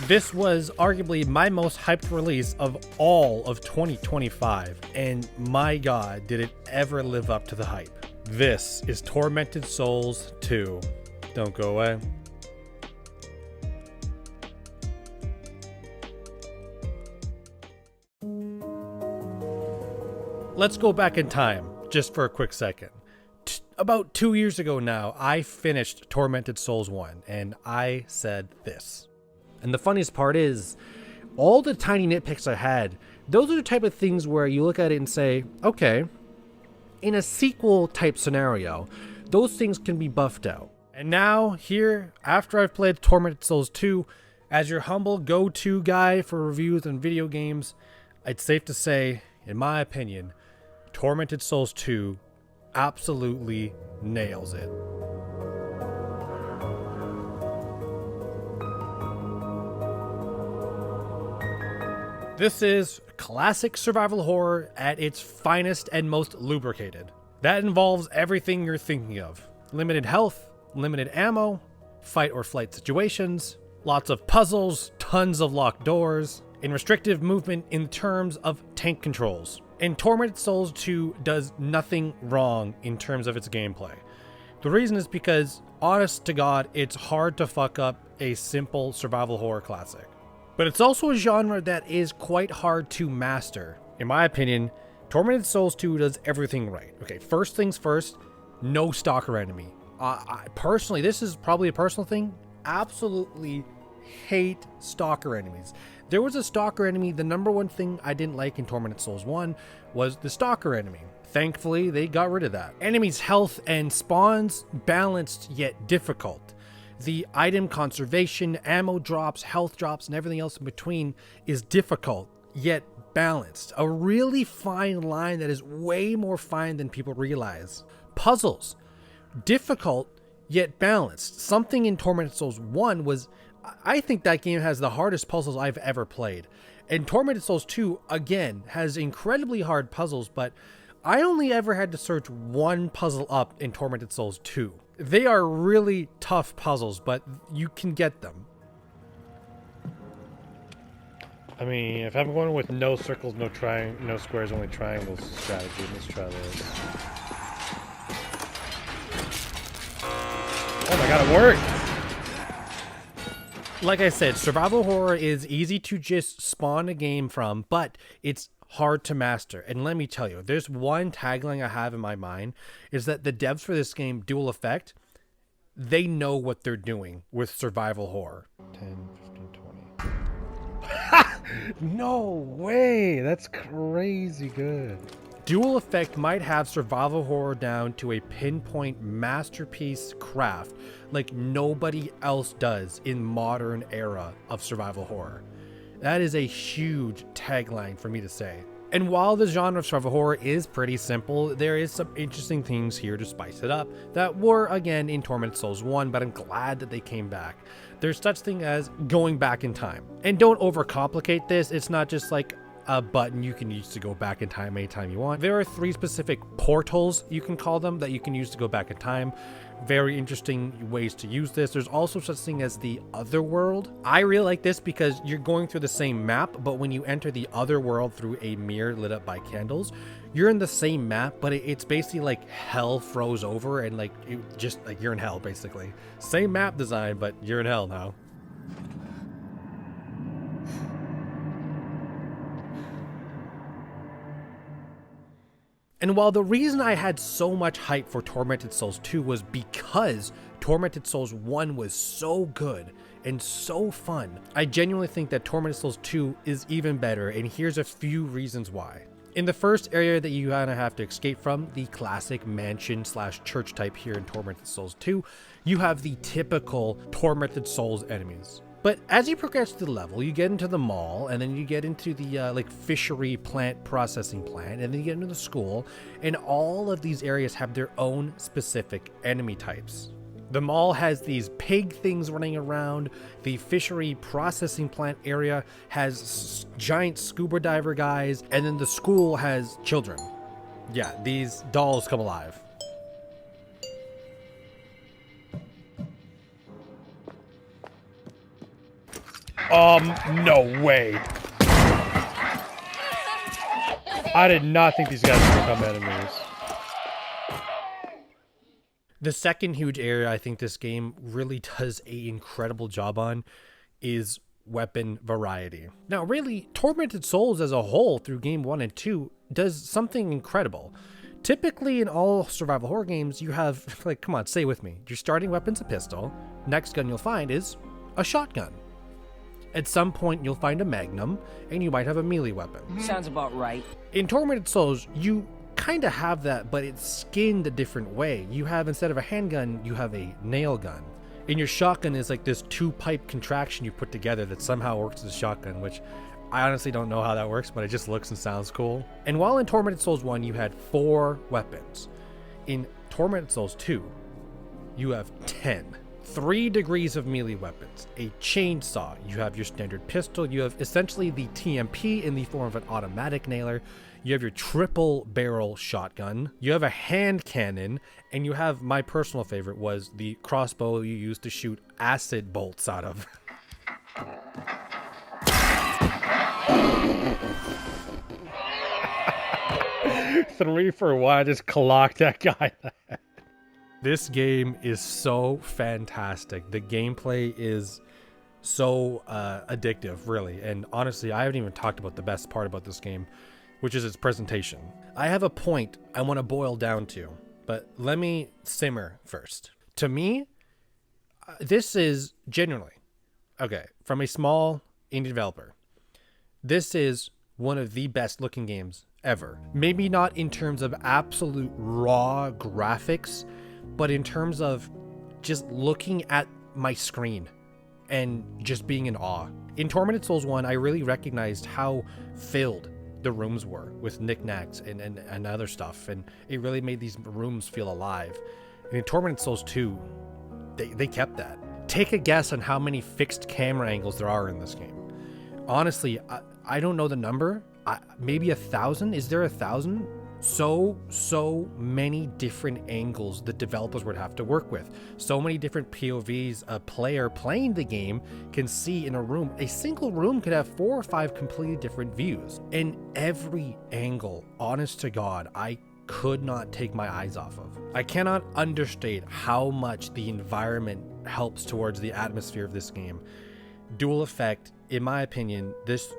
This was arguably my most hyped release of all of 2025, and my god, did it ever live up to the hype. This is Tormented Souls 2. Don't go away. Let's go back in time, just for a quick second. About 2 years ago now, I finished Tormented Souls 1, and I said this. And the funniest part is, all the tiny nitpicks I had, those are the type of things where you look at it and say, okay, in a sequel type scenario, those things can be buffed out. And now, here, after I've played Tormented Souls 2, as your humble go-to guy for reviews on video games, it's safe to say, in my opinion, Tormented Souls 2 absolutely nails it. This is classic survival horror at its finest and most lubricated. That involves everything you're thinking of. Limited health, limited ammo, fight or flight situations, lots of puzzles, tons of locked doors, and restrictive movement in terms of tank controls. And Tormented Souls 2 does nothing wrong in terms of its gameplay. The reason is because, honest to God, it's hard to fuck up a simple survival horror classic. But it's also a genre that is quite hard to master. In my opinion, Tormented Souls 2 does everything right. Okay, first things first, no stalker enemy. I personally, this is probably a personal thing, absolutely hate stalker enemies. There was a stalker enemy. The number one thing I didn't like in Tormented Souls 1 was the stalker enemy. Thankfully, they got rid of that. Enemies' health and spawns balanced yet difficult. The item conservation, ammo drops, health drops, and everything else in between is difficult yet balanced. A really fine line that is way more fine than people realize. Puzzles, difficult yet balanced. Something in Tormented Souls 1 was, I think that game has the hardest puzzles I've ever played. And Tormented Souls 2, again, has incredibly hard puzzles, but I only ever had to search one puzzle up in Tormented Souls 2. They are really tough puzzles, but you can get them. I mean, if I'm going with no circles, no squares, only triangles strategy, let's try this. Oh my god, it worked! Like I said, survival horror is easy to just spawn a game from, but it's hard to master. And let me tell you, there's one tagline I have in my mind, is that the devs for this game, Dual Effect, they know what they're doing with survival horror. 10, 15, 20. No way! That's crazy good. Dual Effect might have survival horror down to a pinpoint masterpiece craft like nobody else does in modern era of survival horror. That is a huge tagline for me to say. And while the genre of survival horror is pretty simple, there is some interesting things here to spice it up that were, again, in Tormented Souls 1, but I'm glad that they came back. There's such thing as going back in time. And don't overcomplicate this, it's not just like a button you can use to go back in time anytime you want. There are 3 specific portals, you can call them, that you can use to go back in time. Very interesting ways to use this. There's also such thing as the other world. I really like this because you're going through the same map, but when you enter the other world through a mirror lit up by candles, you're in the same map, but it's basically like hell froze over and like it just like you're in hell basically. Same map design, but you're in hell now. And while the reason I had so much hype for Tormented Souls 2 was because Tormented Souls 1 was so good and so fun, I genuinely think that Tormented Souls 2 is even better, and here's a few reasons why. In the first area that you kind of have to escape from, the classic mansion/church type here in Tormented Souls 2, you have the typical Tormented Souls enemies. But as you progress through the level, you get into the mall, and then you get into the like fishery plant processing plant, and then you get into the school, and all of these areas have their own specific enemy types. The mall has these pig things running around. The fishery processing plant area has giant scuba diver guys, and then the school has children. Yeah, these dolls come alive. No way. I did not think these guys would become enemies. The second huge area I think this game really does an incredible job on is weapon variety. Now, really, Tormented Souls as a whole through game 1 and 2 does something incredible. Typically in all survival horror games, you have, like, come on, say with me. Your starting weapon's a pistol. Next gun you'll find is a shotgun. At some point, you'll find a magnum, and you might have a melee weapon. Sounds about right. In Tormented Souls, you kind of have that, but it's skinned a different way. You have, instead of a handgun, you have a nail gun. And your shotgun is like this 2-pipe contraction you put together that somehow works as a shotgun, which I honestly don't know how that works, but it just looks and sounds cool. And while in Tormented Souls 1, you had 4 weapons. In Tormented Souls 2, you have 10. 3 degrees of melee weapons, a chainsaw, you have your standard pistol, you have essentially the TMP in the form of an automatic nailer, you have your triple barrel shotgun, you have a hand cannon, and you have, my personal favorite was the crossbow you use to shoot acid bolts out of. 3 for 1, just clocked that guy. This game is so fantastic. The gameplay is so addictive, really. And honestly, I haven't even talked about the best part about this game, which is its presentation. I have a point I want to boil down to, but let me simmer first. To me, this is genuinely, okay, from a small indie developer, this is one of the best looking games ever. Maybe not in terms of absolute raw graphics, but in terms of just looking at my screen and just being in awe. In Tormented Souls 1, I really recognized how filled the rooms were with knickknacks and other stuff, and it really made these rooms feel alive. And in Tormented Souls 2, they kept that. Take a guess on how many fixed camera angles there are in this game. Honestly, I don't know the number. Maybe 1,000? Is there 1,000? So many different angles the developers would have to work with. So many different POVs a player playing the game can see in a room. A single room could have 4 or 5 completely different views. In every angle, honest to God, I could not take my eyes off of. I cannot understate how much the environment helps towards the atmosphere of this game. Dual Effect, in my opinion, this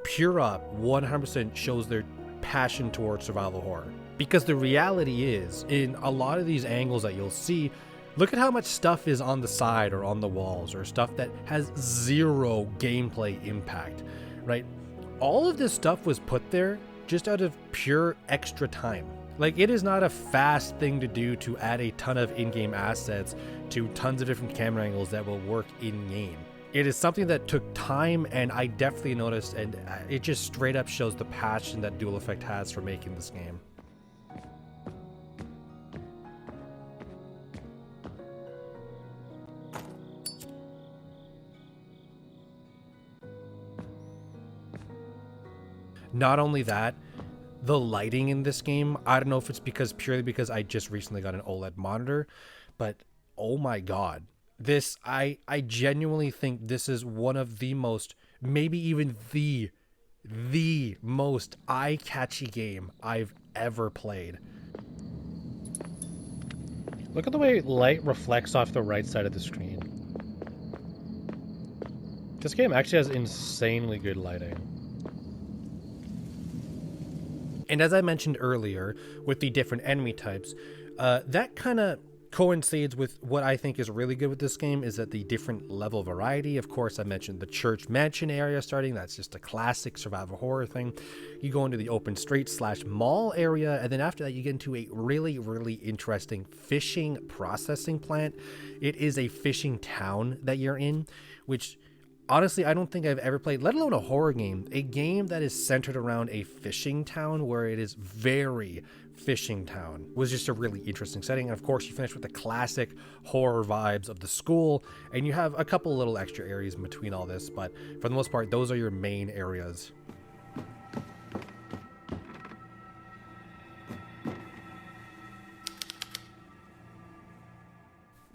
pure up 100% shows their passion towards survival horror, because the reality is, in a lot of these angles that you'll see, look at how much stuff is on the side or on the walls, or stuff that has 0 gameplay impact, right? All of this stuff was put there just out of pure extra time. Like, it is not a fast thing to do to add a ton of in-game assets to tons of different camera angles that will work in-game. It is something that took time, and I definitely noticed, and it just straight up shows the passion that Dual Effect has for making this game. Not only that, the lighting in this game, I don't know if it's purely because I just recently got an OLED monitor, but oh my God. This, I genuinely think this is one of the most, maybe even the most eye-catchy game I've ever played. Look at the way light reflects off the right side of the screen. This game actually has insanely good lighting. And as I mentioned earlier, with the different enemy types, that kind of coincides with what I think is really good with this game, is that the different level variety. Of course, I mentioned the church mansion area starting. That's just a classic survival horror thing. You go into the open street / mall area, and then after that you get into a really interesting fishing processing plant. It is a fishing town that you're in, which honestly I don't think I've ever played, let alone a horror game, a game that is centered around a fishing town where it is very fishing town. Was just a really interesting setting. And of course, you finish with the classic horror vibes of the school, and you have a couple little extra areas in between all this, but for the most part, those are your main areas.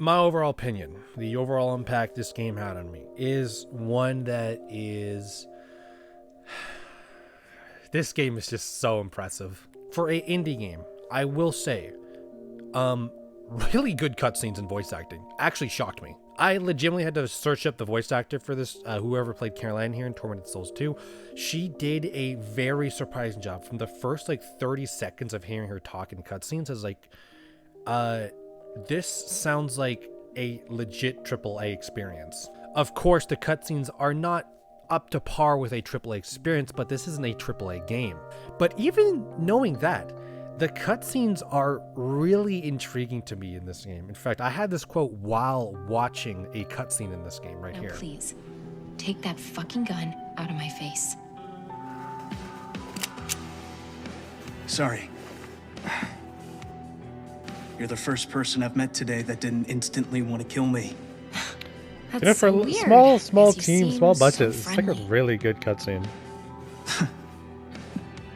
My overall opinion, the overall impact this game had on me is one that is... This game is just so impressive. For a indie game, I will say, really good cutscenes and voice acting. Actually shocked me. I legitimately had to search up the voice actor for this, whoever played Caroline here in Tormented Souls 2. She did a very surprising job. From the first, 30 seconds of hearing her talk in cutscenes, I was like, this sounds like a legit AAA experience. Of course, the cutscenes are not up to par with a AAA experience, but this isn't a AAA game. But even knowing that, the cutscenes are really intriguing to me in this game. In fact, I had this quote while watching a cutscene in this game right here. Please, take that fucking gun out of my face. Sorry. You're the first person I've met today that didn't instantly want to kill me. That's For so a weird, small 'cause you team, small seem budget, so it's like a friendly. really good cutscene.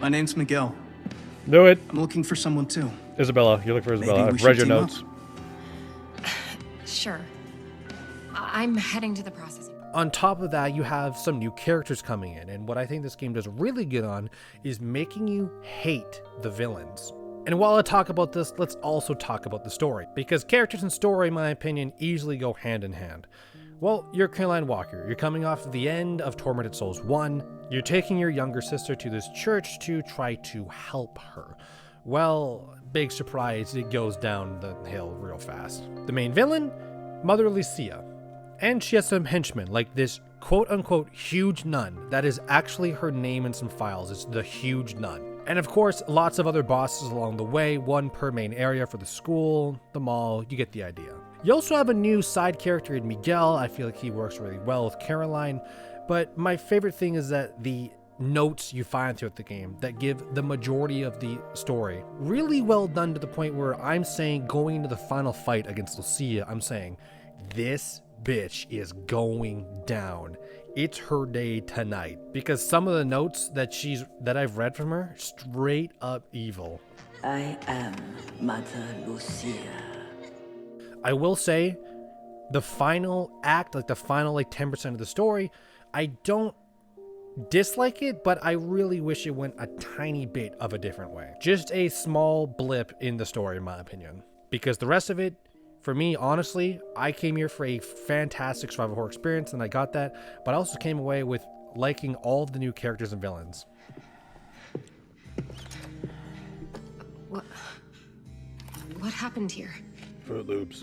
My name's Miguel. Do it. I'm looking for someone too. Isabella, you look for Maybe Isabella. we I've should read your team up. notes. Sure. I'm heading to the processing. On top of that, you have some new characters coming in, and what I think this game does really good on is making you hate the villains. And while I talk about this, let's also talk about the story, because characters and story, in my opinion, easily go hand in hand. Well, you're Caroline Walker. You're coming off the end of Tormented Souls 1. You're taking your younger sister to this church to try to help her. Well, big surprise, it goes down the hill real fast. The main villain, Mother Lucia. And she has some henchmen, like this quote-unquote huge nun. That is actually her name in some files. It's the Huge Nun. And of course, lots of other bosses along the way, one per main area for the school, the mall, you get the idea. You also have a new side character in Miguel. I feel like he works really well with Caroline. But my favorite thing is that the notes you find throughout the game that give the majority of the story really well done, to the point where I'm saying, going into the final fight against Lucia, I'm saying, this bitch is going down. It's her day tonight. Because some of the notes that I've read from her, straight up evil. I am Mother Lucia. I will say, the final act, the final 10% of the story, I don't dislike it, but I really wish it went a tiny bit of a different way. Just a small blip in the story, in my opinion. Because the rest of it, for me, honestly, I came here for a fantastic survival horror experience, and I got that, but I also came away with liking all of the new characters and villains. What happened here? Fruit Loops.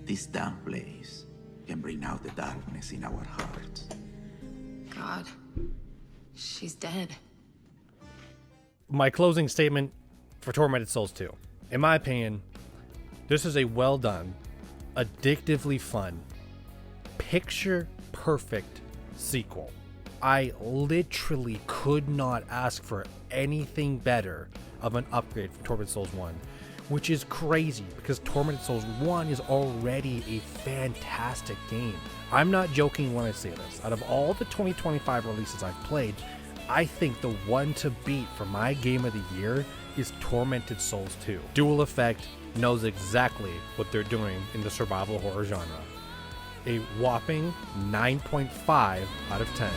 This damn place can bring out the darkness in our hearts. God, she's dead. My closing statement for Tormented Souls 2. In my opinion, this is a well done, addictively fun, picture perfect sequel. I literally could not ask for anything better of an upgrade from Tormented Souls 1, which is crazy because Tormented Souls 1 is already a fantastic game. I'm not joking when I say this. Out of all the 2025 releases I've played, I think the one to beat for my game of the year is Tormented Souls 2. Dual Effect knows exactly what they're doing in the survival horror genre. A whopping 9.5 out of 10.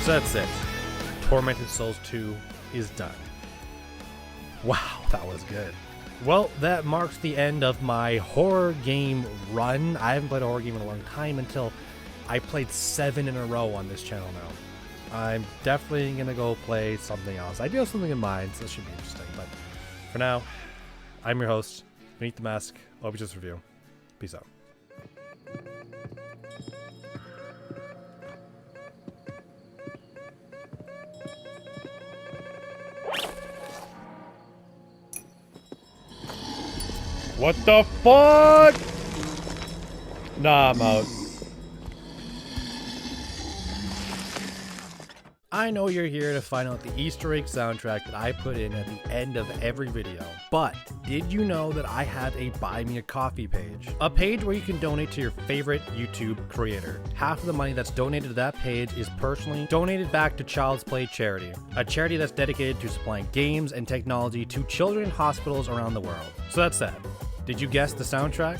So that's it. Tormented Souls 2 is done. Wow, that was good. Well, that marks the end of my horror game run. I haven't played a horror game in a long time until I played 7 in a row on this channel now. I'm definitely going to go play something else. I do have something in mind, so this should be interesting. But for now, I'm your host, Beneath the Mask, OBJ's Review. Peace out. What the fuck? Nah, I'm out. I know you're here to find out the Easter egg soundtrack that I put in at the end of every video, but did you know that I have a Buy Me a Coffee page? A page where you can donate to your favorite YouTube creator. Half of the money that's donated to that page is personally donated back to Child's Play Charity, a charity that's dedicated to supplying games and technology to children in hospitals around the world. So that said, did you guess the soundtrack?